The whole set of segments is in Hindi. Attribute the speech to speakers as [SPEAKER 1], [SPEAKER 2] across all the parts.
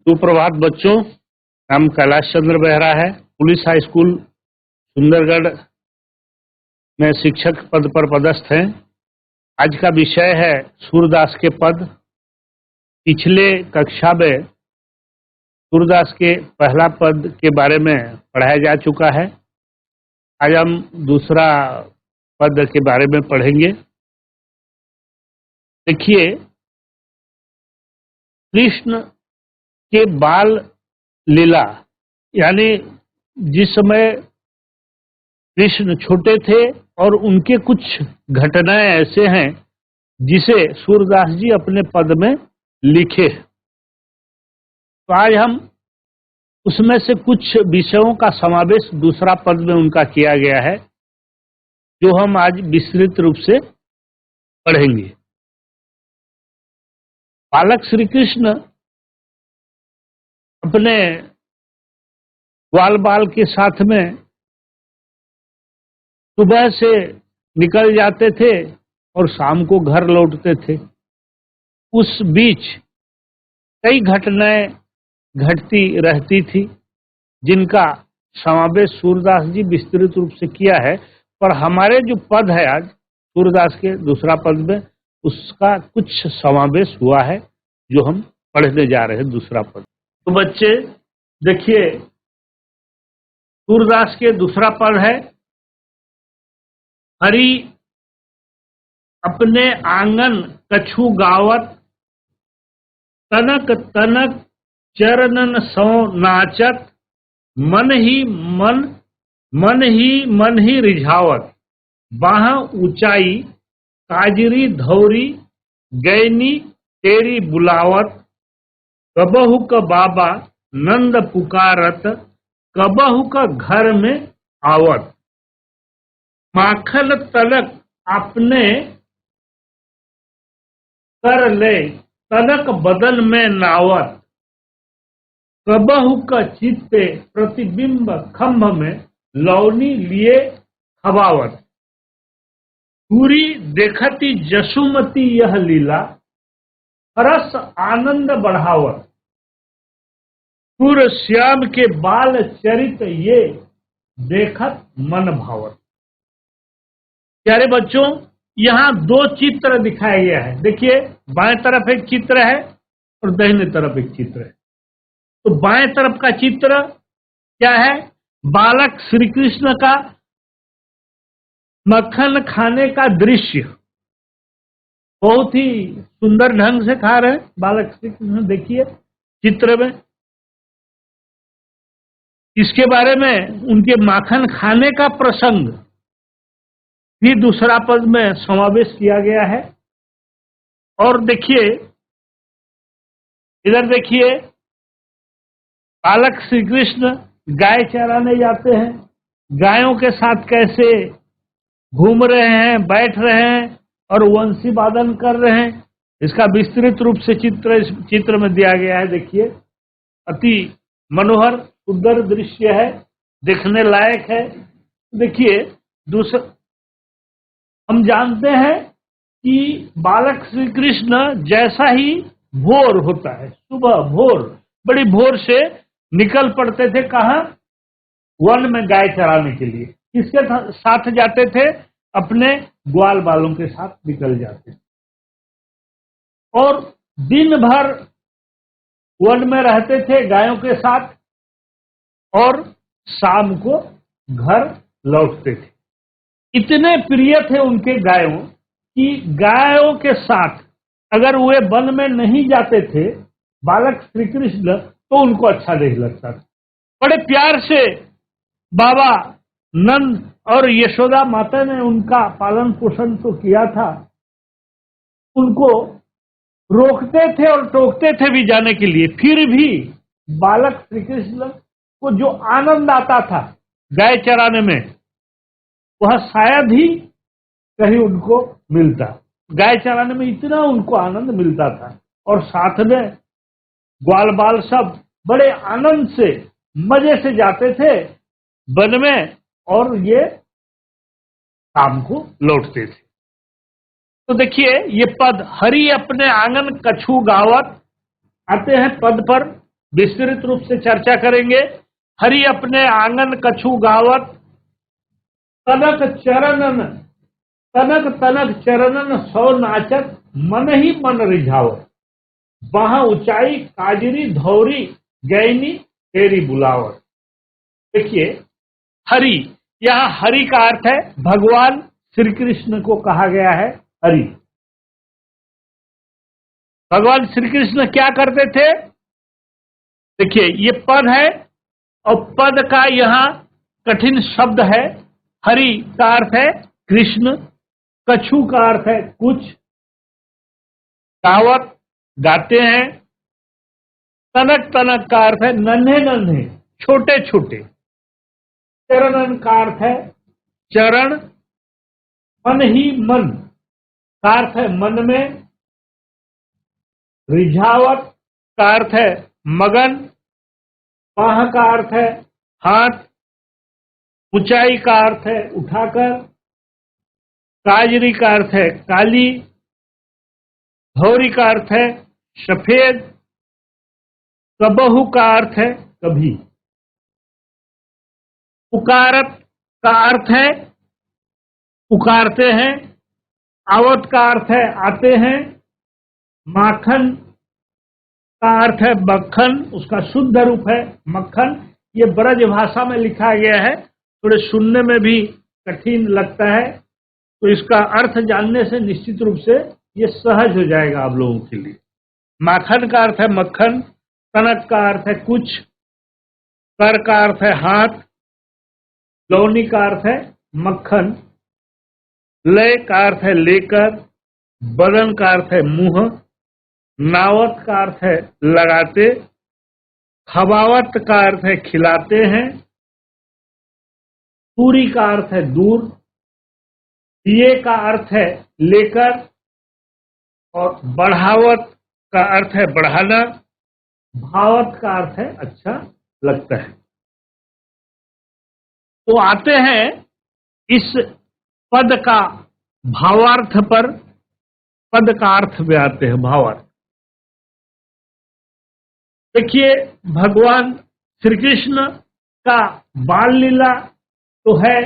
[SPEAKER 1] सुप्रभात बच्चों। नाम कैलाश चंद्र बेहरा है। पुलिस हाई स्कूल सुंदरगढ़ में शिक्षक पद पर पदस्थ हैं। आज का विषय है सूरदास के पद। पिछले कक्षा में सूरदास के पहला पद के बारे में पढ़ाया जा चुका है। आज हम दूसरा पद के बारे में पढ़ेंगे। देखिए, कृष्ण के बाल लीला, यानी जिस समय कृष्ण छोटे थे और उनके कुछ घटनाएं ऐसे हैं जिसे सूरदास जी अपने पद में लिखे। तो आज हम उसमें से कुछ विषयों का समावेश दूसरा पद में उनका किया गया है, जो हम आज विस्तृत रूप से पढ़ेंगे। बालक श्री कृष्ण अपने ग्वाल बाल के साथ में सुबह से निकल जाते थे और शाम को घर लौटते थे। उस बीच कई घटनाएं घटती रहती थी जिनका समावेश सूरदास जी विस्तृत रूप से किया है। पर हमारे जो पद है आज सूरदास के दूसरा पद में, उसका कुछ समावेश हुआ है जो हम पढ़ने जा रहे हैं दूसरा पद। तो बच्चे देखिए, सूरदास के दूसरा पद है, हरि अपने आंगन कछु गावत, तनक तनक चरणन सो नाचत, मन ही रिझावत, बाह ऊंचाई काजरी धौरी, गैनी तेरी बुलावत, कबहू का बाबा नंद पुकारत, कबहू का घर में आवत, माखन तलक अपने कर ले, तलक बदन में नावत, कबहू का चित्ते प्रतिबिंब खंभ में लौनी लिए खबावत, पूरी देखती जसुमती यह लीला, रस आनंद बढ़ावत, सूर श्याम के बाल चरित ये देखत मन भावत। प्यारे बच्चों, यहाँ दो चित्र दिखाया गया है। देखिए, बाएं तरफ एक चित्र है और दाहिने तरफ एक चित्र है। तो बाएं तरफ का चित्र क्या है? बालक श्री कृष्ण का मक्खन खाने का दृश्य। बहुत ही सुंदर ढंग से खा रहे हैं बालक श्री कृष्ण। देखिए चित्र में इसके बारे में, उनके माखन खाने का प्रसंग भी दूसरा पद में समावेश किया गया है। और देखिए, इधर देखिए, बालक श्री कृष्ण गाय चराने जाते हैं। गायों के साथ कैसे घूम रहे हैं, बैठ रहे हैं और वंशी वादन कर रहे हैं, इसका विस्तृत रूप से चित्र में दिया गया है। देखिए, अति मनोहर सुंदर दृश्य है, देखने लायक है। देखिए, दूसरा हम जानते हैं कि बालक श्री कृष्ण जैसा ही भोर होता है, सुबह भोर, बड़ी भोर से निकल पड़ते थे। कहाँ? वन में गाय चराने के लिए। किसके साथ जाते थे? अपने ग्वाल बालों के साथ निकल जाते थे और दिन भर वन में रहते थे गायों के साथ और शाम को घर लौटते थे। इतने प्रिय थे उनके गायों कि गायों के साथ अगर वे वन में नहीं जाते थे बालक श्री कृष्ण, तो उनको अच्छा नहीं लगता था। बड़े प्यार से बाबा नंद और यशोदा माता ने उनका पालन पोषण तो किया था। उनको रोकते थे और टोकते थे भी जाने के लिए, फिर भी बालक श्री कृष्ण को जो आनंद आता था गाय चराने में, वह शायद ही कहीं उनको मिलता। गाय चराने में इतना उनको आनंद मिलता था और साथ में ग्वाल बाल सब बड़े आनंद से, मजे से जाते थे वन में और ये शाम को लौटते थे। तो देखिए, ये पद हरि अपने आंगन कछु गावत, आते हैं पद पर। विस्तृत रूप से चर्चा करेंगे। हरि अपने आंगन कछु गावत, तनक चरणन, तनक तनक चरणन सौ नाचत, मन ही मन रिझावत, वहां ऊंचाई काजरी धौरी गैनी तेरी बुलावत। देखिए, हरि, यहां हरि का अर्थ है भगवान श्री कृष्ण को कहा गया है हरि। भगवान श्री कृष्ण क्या करते थे? देखिए, ये पद है और पद का यहां कठिन शब्द है। हरि का अर्थ है कृष्ण, कछु का अर्थ है कुछ, गावत गाते हैं, तनक तनक का अर्थ है नन्हे नन्हे छोटे छोटे, चरणन का अर्थ है चरण, मन ही मन का अर्थ है मन में, रिझावत का अर्थ है मगन, पाह का अर्थ है हाथ, ऊंचाई का अर्थ है उठाकर, काजरी का अर्थ है काली, धौरी का अर्थ है सफेद, कबहू का अर्थ है कभी, पुकारत का अर्थ है पुकारते हैं, आवत का अर्थ है आते हैं, माखन का अर्थ है मक्खन, उसका शुद्ध रूप है मक्खन। ये ब्रज भाषा में लिखा गया है, थोड़े सुनने में भी कठिन लगता है, तो इसका अर्थ जानने से निश्चित रूप से ये सहज हो जाएगा आप लोगों के लिए। माखन का अर्थ है मक्खन, तनक का अर्थ है कुछ, कर का अर्थ है हाथ, लौनी का अर्थ है मक्खन, लय का अर्थ है लेकर, बदन का अर्थ है मुंह, नावत का अर्थ है लगाते, खबावत का अर्थ है खिलाते हैं, पूरी का अर्थ है दूर, ये का अर्थ है लेकर, और बढ़ावत का अर्थ है बढ़ाना, भावत का अर्थ है अच्छा लगता है। तो आते हैं इस पद का भावार्थ पर, पद का अर्थ में आते हैं भावार्थ। देखिए, भगवान श्री कृष्ण का बाल लीला तो है,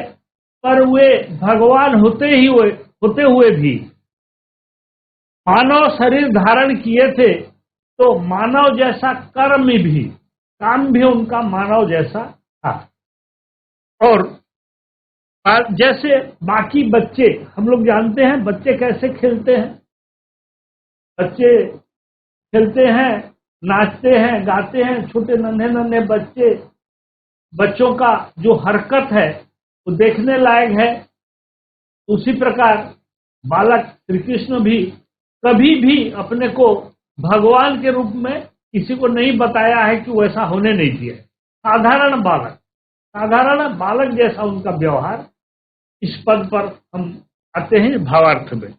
[SPEAKER 1] पर वे भगवान होते हुए भी मानव शरीर धारण किए थे, तो मानव जैसा कर्म भी, काम भी उनका मानव जैसा था। और जैसे बाकी बच्चे, हम लोग जानते हैं बच्चे कैसे खेलते हैं, बच्चे खेलते हैं, नाचते हैं, गाते हैं, छोटे नन्हे नन्हे बच्चे, बच्चों का जो हरकत है वो देखने लायक है। उसी प्रकार बालक श्री कृष्ण भी कभी भी अपने को भगवान के रूप में किसी को नहीं बताया है कि वैसा होने नहीं दिया है। साधारण बालक जैसा उनका व्यवहार। इस पद पर हम आते हैं भावार्थ में।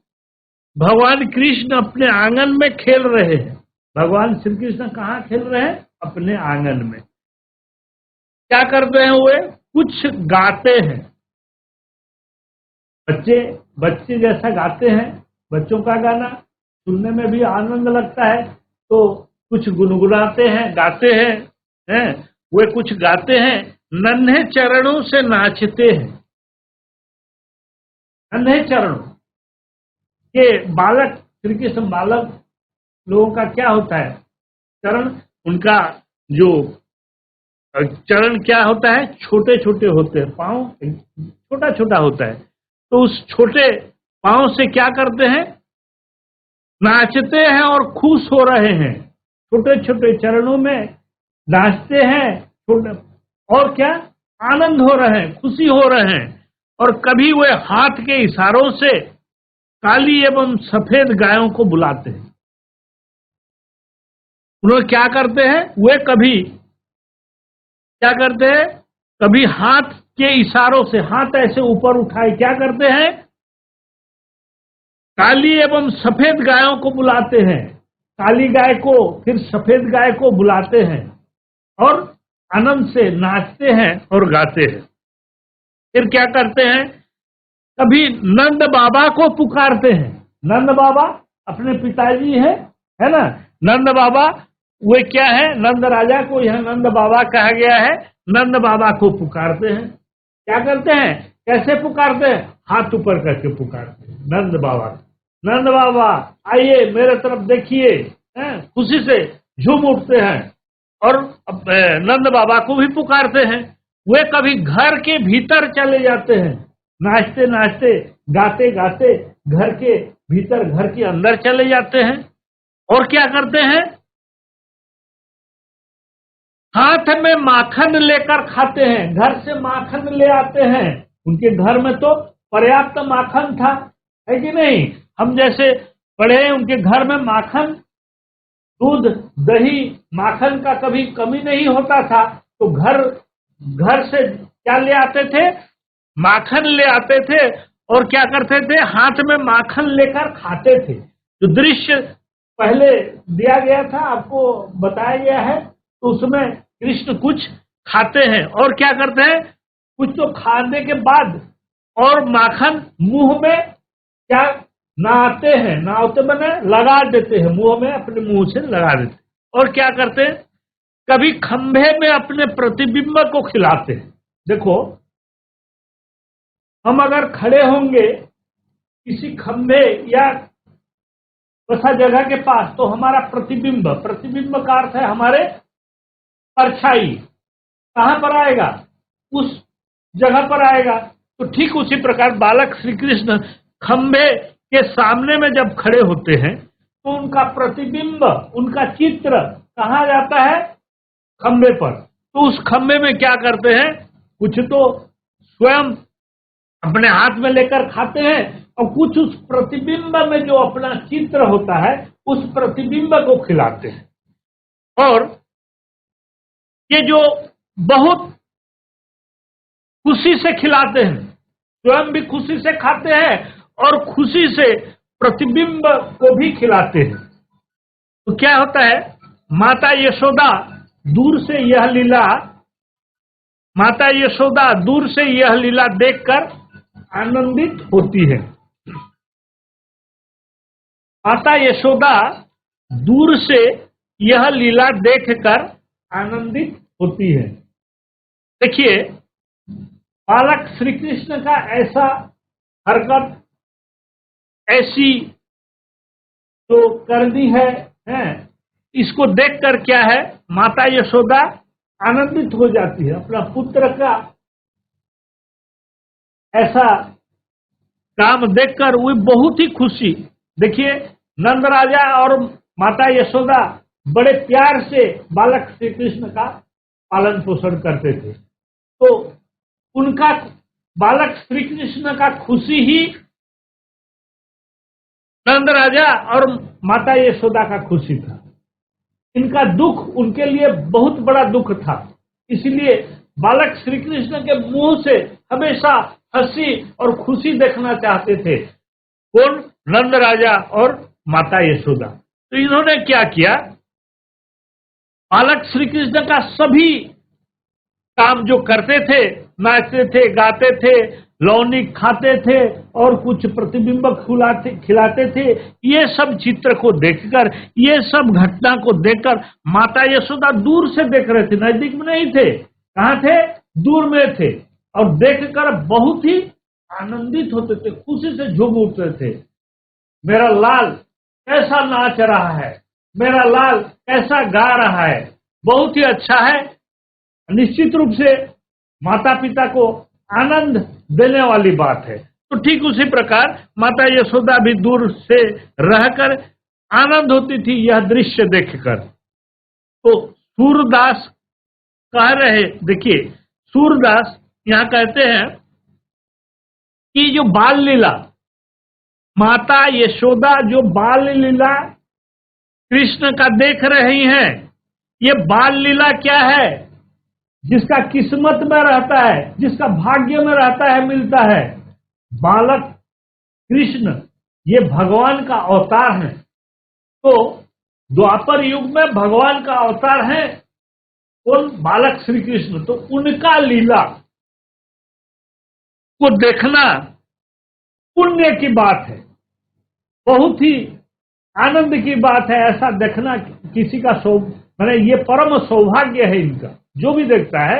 [SPEAKER 1] भगवान कृष्ण अपने आंगन में खेल रहे हैं। भगवान श्री कृष्ण कहाँ खेल रहे हैं? अपने आंगन में। क्या करते हैं? वे कुछ गाते हैं। बच्चे जैसा गाते हैं। बच्चों का गाना सुनने में भी आनंद लगता है, तो कुछ गुनगुनाते हैं, गाते हैं, वे कुछ गाते हैं। नन्हे चरणों से नाचते हैं। नन्हे चरणों के बालक, श्री कृष्ण बालक लोगों का क्या होता है? चरण, उनका जो चरण क्या होता है? छोटे छोटे होते हैं, पांव छोटा छोटा होता है। तो उस छोटे पांव से क्या करते हैं? नाचते हैं और खुश हो रहे हैं। छोटे छोटे चरणों में नाचते हैं और क्या आनंद हो रहे हैं, खुशी हो रहे हैं। और कभी वे हाथ के इशारों से काली एवं सफेद गायों को बुलाते हैं। उन्होंने क्या करते हैं? वे कभी क्या करते हैं? कभी हाथ के इशारों से, हाथ ऐसे ऊपर उठाए क्या करते हैं? काली एवं सफेद गायों को बुलाते हैं। काली गाय को फिर सफेद गाय को बुलाते हैं और आनंद से नाचते हैं और गाते हैं। फिर क्या करते हैं? कभी नंद बाबा को पुकारते हैं। नंद बाबा अपने पिताजी है ना? नंद बाबा वे क्या है, नंद राजा को यहाँ नंद बाबा कहा गया है, नंद बाबा को पुकारते हैं। क्या करते हैं, कैसे पुकारते हैं, हाथ ऊपर करके पुकारते हैं नंद बाबा। नंद बाबा आइए मेरे तरफ देखिए, खुशी से झूम उठते हैं और नंद बाबा को भी पुकारते हैं। वे कभी घर के भीतर चले जाते हैं, नाचते नाचते गाते गाते घर के भीतर, घर के अंदर चले जाते हैं और क्या करते हैं, हाथ में माखन लेकर खाते हैं, घर से माखन ले आते हैं। उनके घर में तो पर्याप्त माखन था, है कि नहीं। हम जैसे पढ़े उनके घर में माखन, दूध, दही, माखन का कभी कमी नहीं होता था। तो घर से क्या ले आते थे, माखन ले आते थे और क्या करते थे, हाथ में माखन लेकर खाते थे। जो दृश्य पहले दिया गया था, आपको बताया गया है, तो उसमें कृष्ण कुछ खाते हैं और क्या करते हैं, कुछ तो खाने के बाद और माखन मुंह में क्या नहाते हैं, नहाते बने लगा देते हैं, मुंह में अपने मुंह से लगा देते हैं। और क्या करते हैं, कभी खंभे में अपने प्रतिबिंब को खिलाते हैं। देखो, हम अगर खड़े होंगे किसी खंभे या वैसा जगह के पास, तो हमारा प्रतिबिंब, प्रतिबिंब का अर्थ है हमारे परछाई, कहां पर आएगा, उस जगह पर आएगा। तो ठीक उसी प्रकार बालक श्री कृष्ण खंभे के सामने में जब खड़े होते हैं तो उनका प्रतिबिंब, उनका चित्र कहां जाता है, खंभे पर। तो उस खंभे में क्या करते हैं, कुछ तो स्वयं अपने हाथ में लेकर खाते हैं और कुछ उस प्रतिबिंब में जो अपना चित्र होता है उस प्रतिबिंब को खिलाते हैं। और ये जो बहुत खुशी से खिलाते हैं, स्वयं भी खुशी से खाते हैं और खुशी से प्रतिबिंब को भी खिलाते हैं। तो क्या होता है, माता यशोदा दूर से यह लीला, माता यशोदा दूर से यह लीला देखकर आनंदित होती है। माता यशोदा दूर से यह लीला देखकर आनंदित होती है। देखिए, बालक श्री कृष्ण का ऐसा हरकत, ऐसी जो करनी है, इसको देखकर क्या है, माता यशोदा आनंदित हो जाती है। अपना पुत्र का ऐसा काम देखकर वो बहुत ही खुशी। देखिए, नंद राजा और माता यशोदा बड़े प्यार से बालक श्री कृष्ण का पालन पोषण करते थे। तो उनका, बालक श्री कृष्ण का खुशी ही नंद राजा और माता यशोदा का खुशी था। इनका दुख उनके लिए बहुत बड़ा दुख था, इसलिए बालक श्री कृष्ण के मुंह से हमेशा हंसी और खुशी देखना चाहते थे। कौन, नंद राजा और माता यशोदा। तो इन्होंने क्या किया, बालक श्री कृष्ण का सभी काम जो करते थे, नाचते थे, गाते थे, लौनी खाते थे और कुछ प्रतिबिंब खिलाते थे, ये सब चित्र को देखकर, ये सब घटना को देखकर माता यशोदा दूर से देख रहे थे, नजदीक में नहीं थे। कहां थे, दूर में थे और देखकर बहुत ही आनंदित होते थे, खुशी से झूम उठते थे। मेरा लाल कैसा नाच रहा है, मेरा लाल कैसा गा रहा है, बहुत ही अच्छा है। निश्चित रूप से माता पिता को आनंद देने वाली बात है। तो ठीक उसी प्रकार माता यशोदा भी दूर से रहकर आनंद होती थी यह दृश्य देखकर। तो सूरदास कह रहे, देखिए सूरदास यहां कहते हैं कि जो बाल लीला, माता यशोदा जो बाल लीला कृष्ण का देख रही हैं, ये बाल लीला क्या है, जिसका किस्मत में रहता है, जिसका भाग्य में रहता है, मिलता है। बालक कृष्ण ये भगवान का अवतार है। तो द्वापर युग में भगवान का अवतार है कौन, बालक श्री कृष्ण। तो उनका लीला को देखना पुण्य की बात है, बहुत ही आनंद की बात है। ऐसा देखना किसी का मैंने ये परम सौभाग्य है इनका, जो भी देखता है।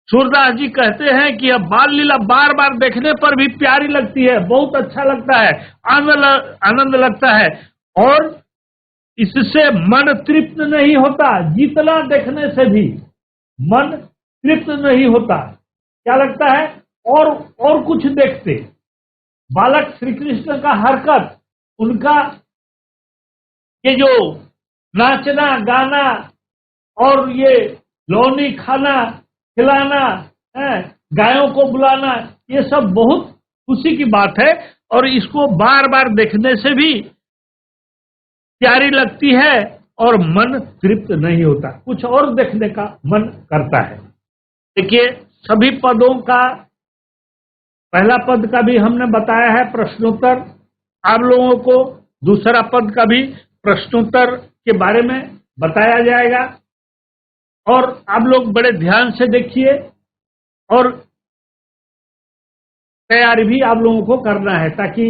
[SPEAKER 1] सूरदास जी कहते हैं कि अब बाल लीला बार बार देखने पर भी प्यारी लगती है, बहुत अच्छा लगता है, आनंद लगता है, और इससे मन तृप्त नहीं होता। जितना देखने से भी मन तृप्त नहीं होता। क्या लगता है? और कुछ देखते। बालक श्री कृष्ण का हरकत, उनका ये जो नाचना गाना और ये लौनी खाना खिलाना, गायों को बुलाना, ये सब बहुत खुशी की बात है, और इसको बार बार देखने से भी प्यारी लगती है और मन तृप्त नहीं होता, कुछ और देखने का मन करता है। देखिए, सभी पदों का पहला पद का भी हमने बताया है प्रश्नोत्तर आप लोगों को, दूसरा पद का भी प्रश्नोत्तर के बारे में बताया जाएगा, और आप लोग बड़े ध्यान से देखिए, और तैयारी भी आप लोगों को करना है, ताकि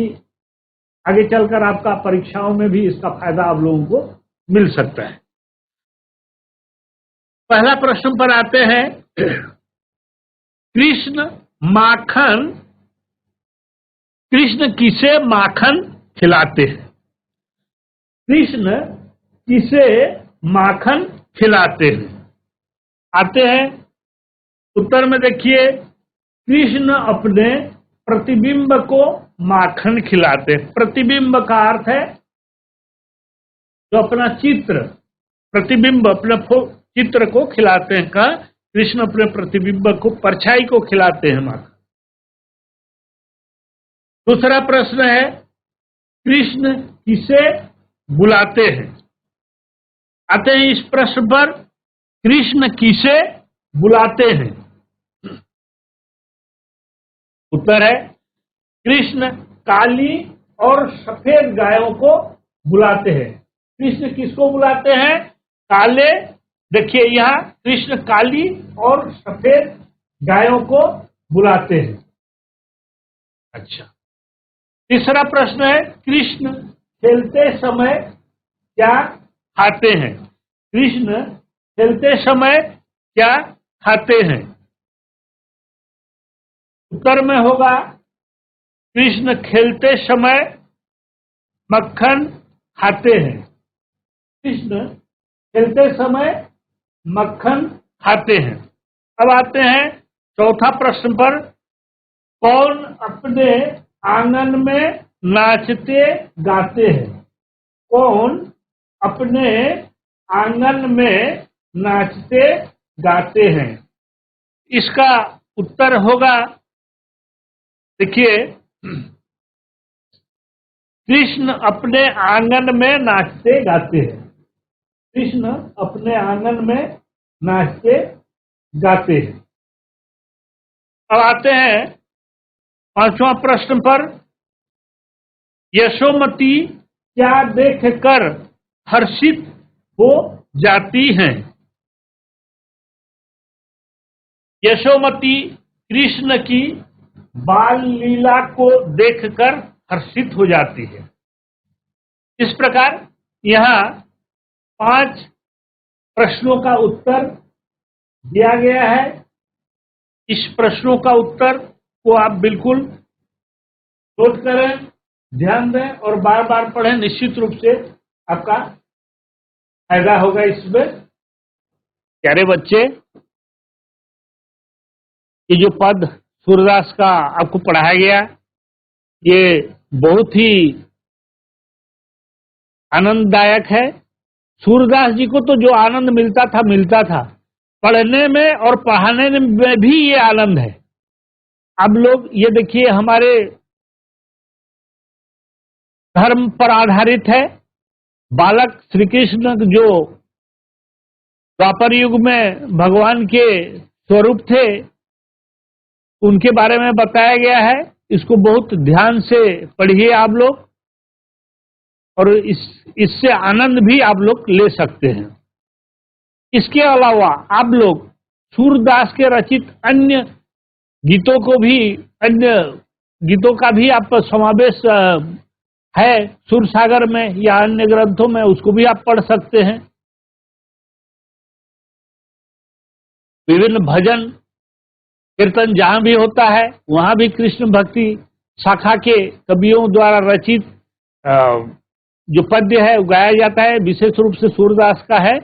[SPEAKER 1] आगे चलकर आपका परीक्षाओं में भी इसका फायदा आप लोगों को मिल सकता है। पहला प्रश्न पर आते हैं। कृष्ण किसे माखन खिलाते हैं? कृष्ण किसे माखन खिलाते हैं? आते हैं उत्तर में। देखिए, कृष्ण अपने प्रतिबिंब को माखन खिलाते हैं। प्रतिबिंब का अर्थ है जो अपना चित्र, प्रतिबिंब अपने चित्र को खिलाते हैं। का कृष्ण अपने प्रतिबिंब को, परछाई को खिलाते हैं माखन। दूसरा प्रश्न है, कृष्ण किसे बुलाते हैं? आते हैं इस प्रश्न पर, कृष्ण किसे बुलाते हैं? उत्तर है, कृष्ण काली और सफेद गायों को बुलाते हैं। कृष्ण किसको बुलाते हैं? काले, देखिए यहां कृष्ण काली और सफेद गायों को बुलाते हैं। अच्छा, तीसरा प्रश्न है, कृष्ण खेलते समय क्या खाते हैं? कृष्ण खेलते समय क्या खाते हैं? उत्तर में होगा, कृष्ण खेलते समय मक्खन खाते हैं। कृष्ण खेलते समय मक्खन खाते हैं। अब आते हैं चौथा प्रश्न पर, कौन अपने आंगन में नाचते गाते हैं? कौन अपने आंगन में नाचते गाते हैं? इसका उत्तर होगा, देखिए, कृष्ण अपने आंगन में नाचते गाते हैं। कृष्ण अपने आंगन में नाचते गाते हैं। अब आते हैं पांचवा प्रश्न पर, यशोमती क्या देखकर हर्षित हो जाती हैं? यशोमती कृष्ण की बाल लीला को देखकर हर्षित हो जाती है। इस प्रकार यहां 5 प्रश्नों का उत्तर दिया गया है। इस प्रश्नों का उत्तर को आप बिल्कुल नोट करें, ध्यान दें और बार बार पढ़ें। निश्चित रूप से आपका फायदा होगा इसमें। प्यारे बच्चे, ये जो पद सूरदास का आपको पढ़ाया गया, ये बहुत ही आनंददायक है। सूरदास जी को तो जो आनंद मिलता था, पढ़ने में और पढ़ाने में भी ये आनंद है। अब लोग ये देखिए, हमारे धर्म पर आधारित है। बालक श्री कृष्ण जो द्वापर युग में भगवान के स्वरूप थे, उनके बारे में बताया गया है। इसको बहुत ध्यान से पढ़िए आप लोग, और इससे आनंद भी आप लोग ले सकते हैं। इसके अलावा आप लोग सूरदास के रचित अन्य गीतों को भी, अन्य गीतों का भी आप समावेश है सूरसागर में या अन्य ग्रंथों में, उसको भी आप पढ़ सकते हैं। विभिन्न भजन कीर्तन जहां भी होता है वहां भी कृष्ण भक्ति शाखा के कवियों द्वारा रचित जो पद्य है वो गाया जाता है। विशेष रूप से सूरदास का है।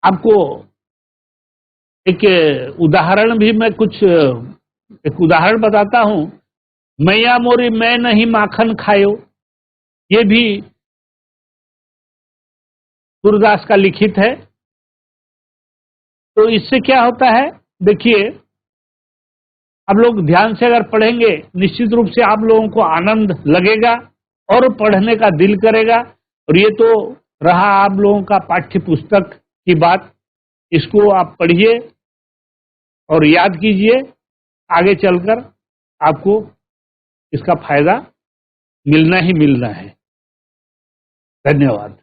[SPEAKER 1] आपको एक उदाहरण भी मैं एक उदाहरण बताता हूं। मैया मोरी मैं नहीं माखन खायो, ये भी सूरदास का लिखित है। तो इससे क्या होता है, देखिए आप लोग ध्यान से अगर पढ़ेंगे निश्चित रूप से आप लोगों को आनंद लगेगा और पढ़ने का दिल करेगा। और ये तो रहा आप लोगों का पाठ्य पुस्तक की बात, इसको आप पढ़िए और याद कीजिए, आगे चलकर आपको इसका फायदा मिलना ही मिलना है। धन्यवाद।